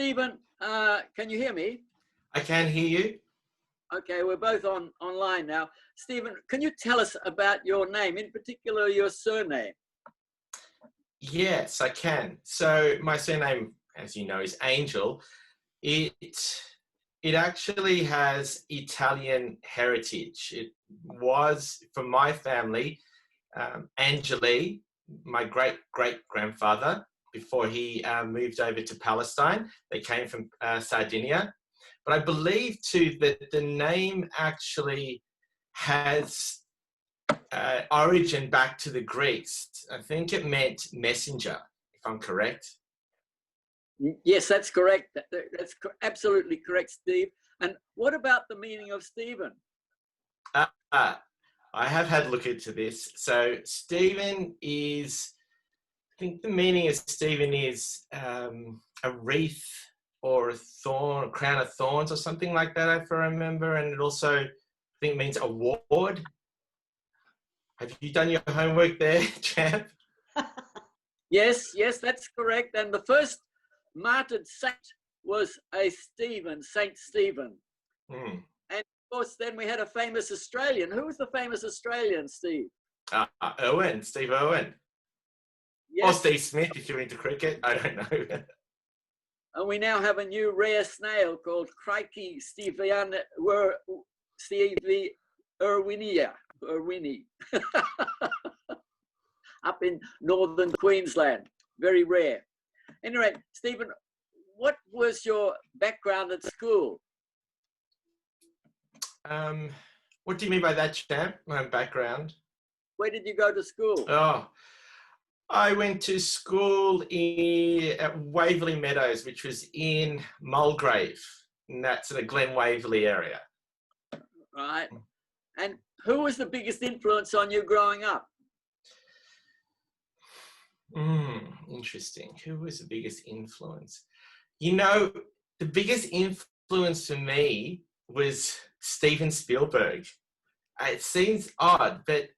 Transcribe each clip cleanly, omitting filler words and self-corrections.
Stephen, can you hear me? I can hear you. Okay, we're both online now. Stephen, can you tell us about your name, in particular your surname? Yes, I can. So my surname, as you know, is Angel. It actually has Italian heritage. It was from my family, Angeli, my great-great-grandfather, before he moved over to Palestine. They came from Sardinia. But I believe too that the name actually has origin back to the Greeks. I think it meant messenger, if I'm correct. Yes, that's correct. That's absolutely correct, Steve. And what about the meaning of Stephen? I have had a look into this. So Stephen is, I think the meaning of Stephen is a wreath or a thorn, a crown of thorns or something like that, if I remember. And it also, I think, means award. Have you done your homework there, Champ? Yes, that's correct. And the first martyred saint was a Stephen, Saint Stephen. And of course, then we had a famous Australian. Who was the famous Australian, Steve? Steve Irwin. Yes. Or Steve Smith, if you're into cricket. I don't know. And we now have a new rare snail called Crikey Stevie Irwini, up in northern Queensland. Very rare. Anyway, Stephen, what was your background at school? What do you mean by that, Champ? My background? Where did you go to school? Oh, I went to school at Waverley Meadows, which was in Mulgrave, and that's in the Glen Waverley area. Right. And who was the biggest influence on you growing up? Interesting. Who was the biggest influence? You know, the biggest influence for me was Steven Spielberg. It seems odd, but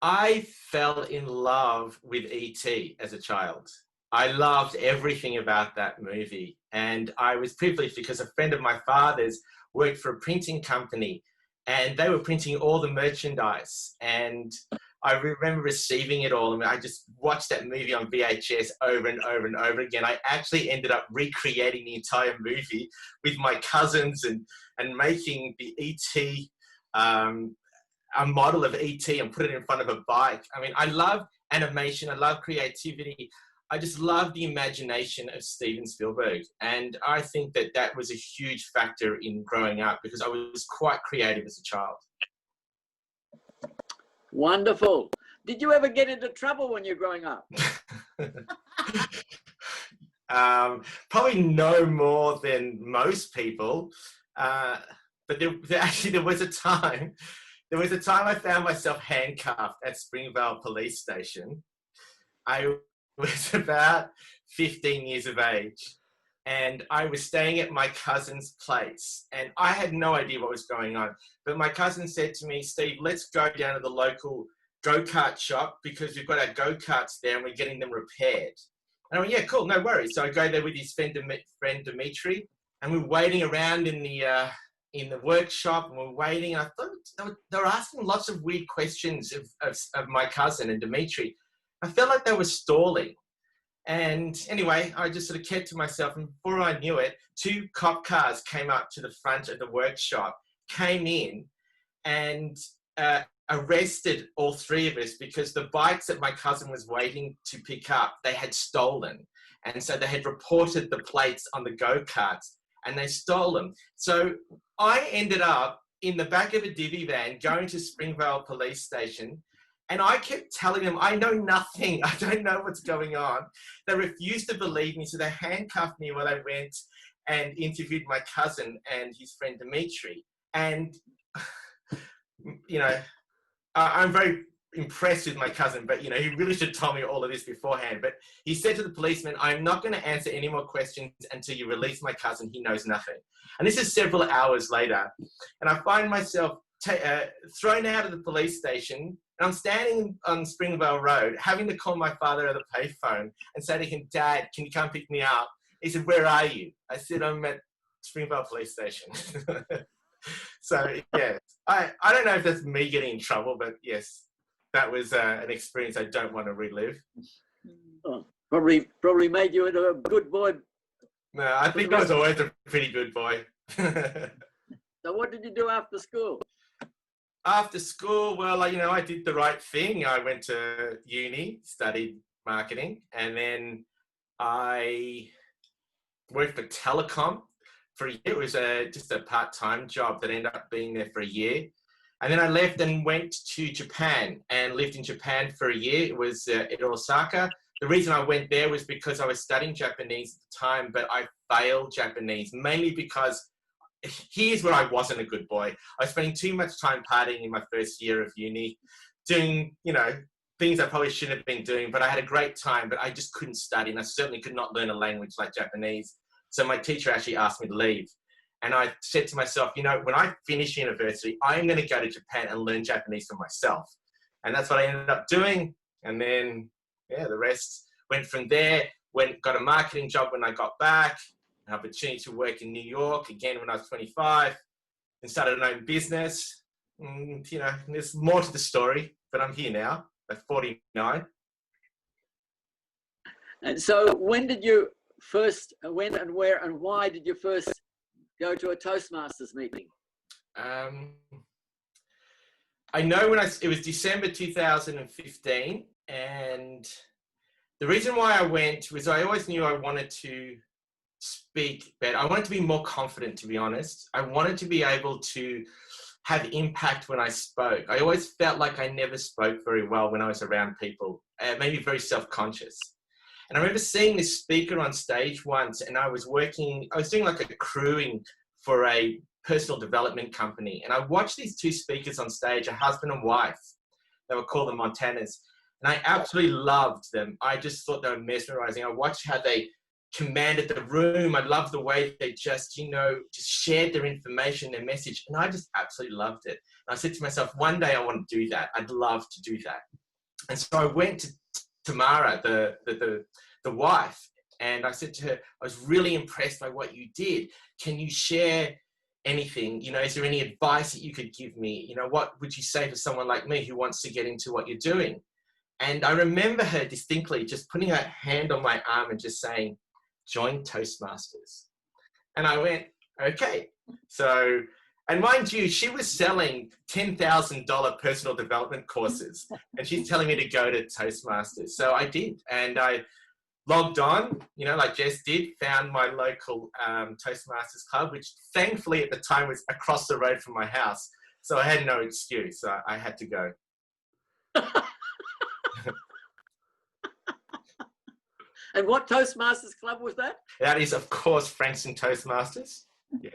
I fell in love with E.T. as a child. I loved everything about that movie. And I was privileged because a friend of my father's worked for a printing company and they were printing all the merchandise. And I remember receiving it all. I mean, I just watched that movie on VHS over and over and over again. I actually ended up recreating the entire movie with my cousins and making the E.T. A model of E.T. and put it in front of a bike. I mean, I love animation. I love creativity. I just love the imagination of Steven Spielberg. And I think that that was a huge factor in growing up because I was quite creative as a child. Wonderful. Did you ever get into trouble when you're growing up? Probably no more than most people. But there was a time I found myself handcuffed at Springvale Police Station. I was about 15 years of age and I was staying at my cousin's place and I had no idea what was going on. But my cousin said to me, Steve, let's go down to the local go-kart shop because we've got our go-karts there and we're getting them repaired. And I went, yeah, cool, no worries. So I go there with his friend Dimitri and we're waiting around in the workshop and we're waiting. I thought they were asking lots of weird questions of my cousin and Dimitri. I felt like they were stalling. And anyway, I just sort of kept to myself. And before I knew it, 2 cop cars came up to the front of the workshop, came in and arrested all 3 of us because the bikes that my cousin was waiting to pick up, they had stolen. And so they had reported the plates on the go-karts and they stole them. So I ended up in the back of a divvy van going to Springvale Police Station. And I kept telling them, I know nothing. I don't know what's going on. They refused to believe me. So they handcuffed me while I went and interviewed my cousin and his friend Dimitri. And, you know, I'm very impressed with my cousin, but, you know, he really should have told me all of this beforehand. But he said to the policeman, I'm not going to answer any more questions until you release my cousin. He knows nothing. And this is several hours later. And I find myself thrown out of the police station. And I'm standing on Springvale Road, having to call my father on the payphone and say to him, Dad, can you come pick me up? He said, "Where are you?" I said, "I'm at Springvale Police Station." So, yeah, I don't know if that's me getting in trouble, but yes, that was an experience I don't want to relive. Oh, probably made you into a good boy. No, I think I was always a pretty good boy. So what did you do after school? After school, well, I did the right thing. I went to uni, studied marketing, and then I worked for telecom for a year. It was just a part-time job that ended up being there for a year. And then I left and went to Japan and lived in Japan for a year. It was in Osaka. The reason I went there was because I was studying Japanese at the time, but I failed Japanese, mainly because here's where I wasn't a good boy. I was spending too much time partying in my first year of uni, doing, things I probably shouldn't have been doing, but I had a great time, but I just couldn't study, and I certainly could not learn a language like Japanese. So my teacher actually asked me to leave. And I said to myself, when I finish university, I'm going to go to Japan and learn Japanese for myself. And that's what I ended up doing. And then, the rest went from there. Got a marketing job when I got back, an opportunity to work in New York again when I was 25, and started an own business. And, there's more to the story, but I'm here now at 49. And so when did you when and where and why did you first go to a Toastmasters meeting? I know it was December 2015, and the reason why I went was I always knew I wanted to speak better. I wanted to be more confident, to be honest. I wanted to be able to have impact when I spoke. I always felt like I never spoke very well when I was around people. It made me very self-conscious. And I remember seeing this speaker on stage once, and I was doing like a crewing for a personal development company. And I watched these two speakers on stage, a husband and wife. They were called the Montanas. And I absolutely loved them. I just thought they were mesmerizing. I watched how they commanded the room. I loved the way they just shared their information, their message. And I just absolutely loved it. And I said to myself, one day I want to do that. I'd love to do that. And so I went to Tamara, the wife, and I said to her, I was really impressed by what you did. Can you share anything? Is there any advice that you could give me? What would you say to someone like me who wants to get into what you're doing? And I remember her distinctly just putting her hand on my arm and just saying, join Toastmasters. And I went, okay. So, and mind you, she was selling $10,000 personal development courses, and she's telling me to go to Toastmasters. So I did, and I logged on, like Jess did, found my local Toastmasters club, which thankfully at the time was across the road from my house. So I had no excuse. So I had to go. And what Toastmasters club was that? That is, of course, Frankston Toastmasters. Yes.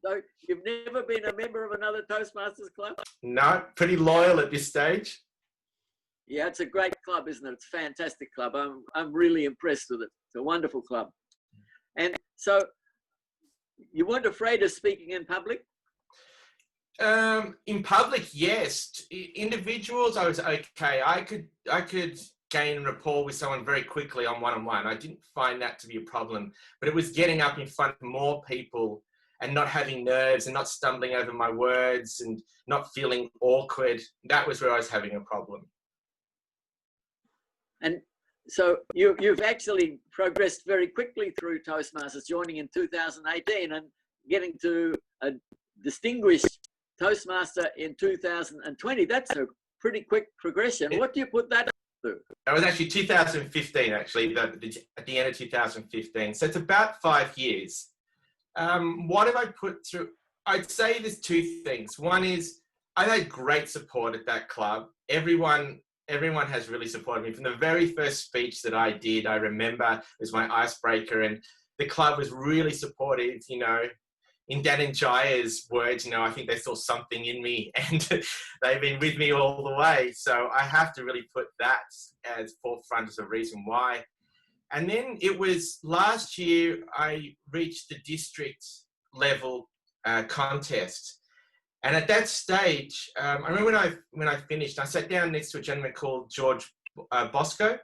So you've never been a member of another Toastmasters club? No, pretty loyal at this stage. Yeah, it's a great club, isn't it? It's a fantastic club. I'm really impressed with it. It's a wonderful club. And so you weren't afraid of speaking in public? In public, yes. Individuals, I was okay. I could gain rapport with someone very quickly on one-on-one. I didn't find that to be a problem, but it was getting up in front of more people and not having nerves and not stumbling over my words and not feeling awkward. That was where I was having a problem. And so you've actually progressed very quickly through Toastmasters, joining in 2018 and getting to a distinguished Toastmaster in 2020. That's a pretty quick progression. What do you put that to? That was actually 2015, actually, at the end of 2015. So it's about 5 years. What have I put through? I'd say there's two things. One is I had great support at that club. Everyone has really supported me. From the very first speech that I did, I remember it was my icebreaker, and the club was really supportive, in Dan and Jaya's words, I think they saw something in me, and they've been with me all the way. So I have to really put that as forefront as a reason why. And then it was last year I reached the district level contest. And at that stage, I remember when I finished, I sat down next to a gentleman called George Bosco,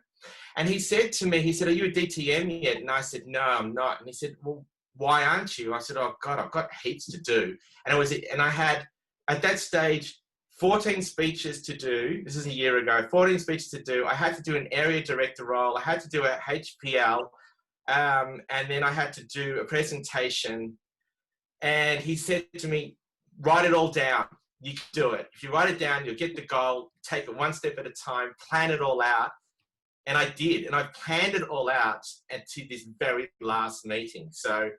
And he said to me, he said, "Are you a DTM yet?" And I said, "No, I'm not." And he said, "Well, why aren't you?" I said, "Oh God, I've got heaps to do." And I had, at that stage, 14 speeches to do. This is a year ago, 14 speeches to do. I had to do an area director role. I had to do a HPL. And then I had to do a presentation. And he said to me, "Write it all down. You can do it. If you write it down, you'll get the goal, take it one step at a time, plan it all out." And I did. And I planned it all out to this very last meeting. So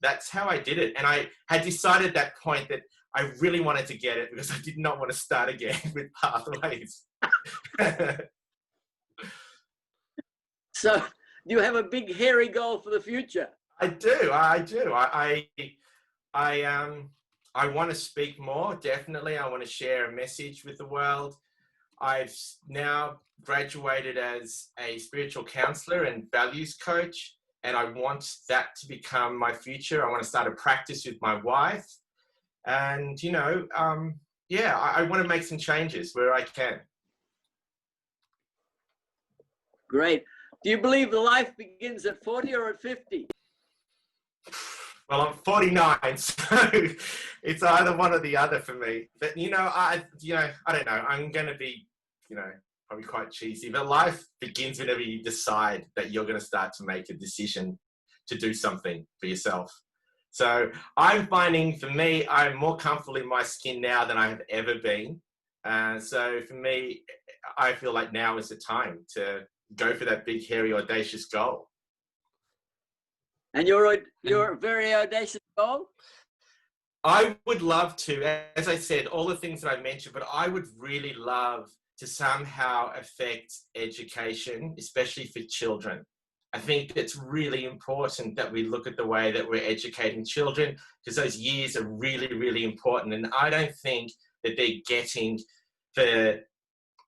that's how I did it. And I had decided at that point that I really wanted to get it because I did not want to start again with Pathways. So do you have a big hairy goal for the future? I do. I want to speak more, definitely. I want to share a message with the world. I've now graduated as a spiritual counselor and values coach, and I want that to become my future. I want to start a practice with my wife. And, I want to make some changes where I can. Great. Do you believe the life begins at 40 or at 50? Well, I'm 49, so it's either one or the other for me. But, I don't know. I'm going to be, probably quite cheesy, but life begins whenever you decide that you're going to start to make a decision to do something for yourself. So I'm finding, for me, I'm more comfortable in my skin now than I have ever been. So for me, I feel like now is the time to go for that big, hairy, audacious goal. And your very audacious goal? I would love to, as I said, all the things that I mentioned, but I would really love to somehow affect education, especially for children. I think it's really important that we look at the way that we're educating children, because those years are really, really important. And I don't think that they're getting the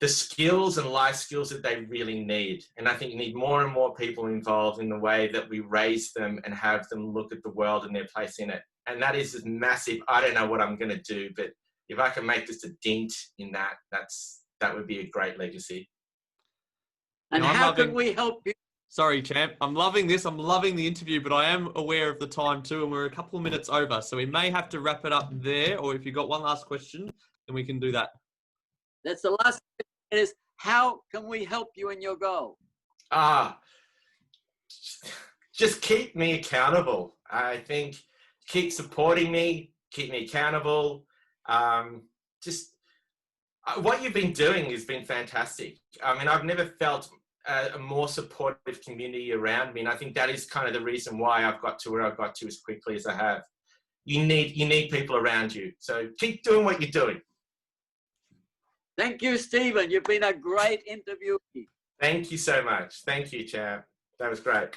skills and life skills that they really need. And I think you need more and more people involved in the way that we raise them and have them look at the world and their place in it. And that is massive. I don't know what I'm going to do, but if I can make just a dent in that, that would be a great legacy. And how can we help you? Sorry, Champ. I'm loving this. I'm loving the interview, but I am aware of the time too, and we're a couple of minutes over. So we may have to wrap it up there, or if you've got one last question, then we can do that. That's the last question is, how can we help you in your goal? Just keep me accountable. I think keep supporting me, keep me accountable. What you've been doing has been fantastic. I mean, I've never felt a more supportive community around me, and I think that is kind of the reason why I've got to where I've got to as quickly as I have. You need people around you, so keep doing what you're doing. Thank you, Stephen. You've been a great interviewee. Thank you so much. Thank you, Champ. That was great.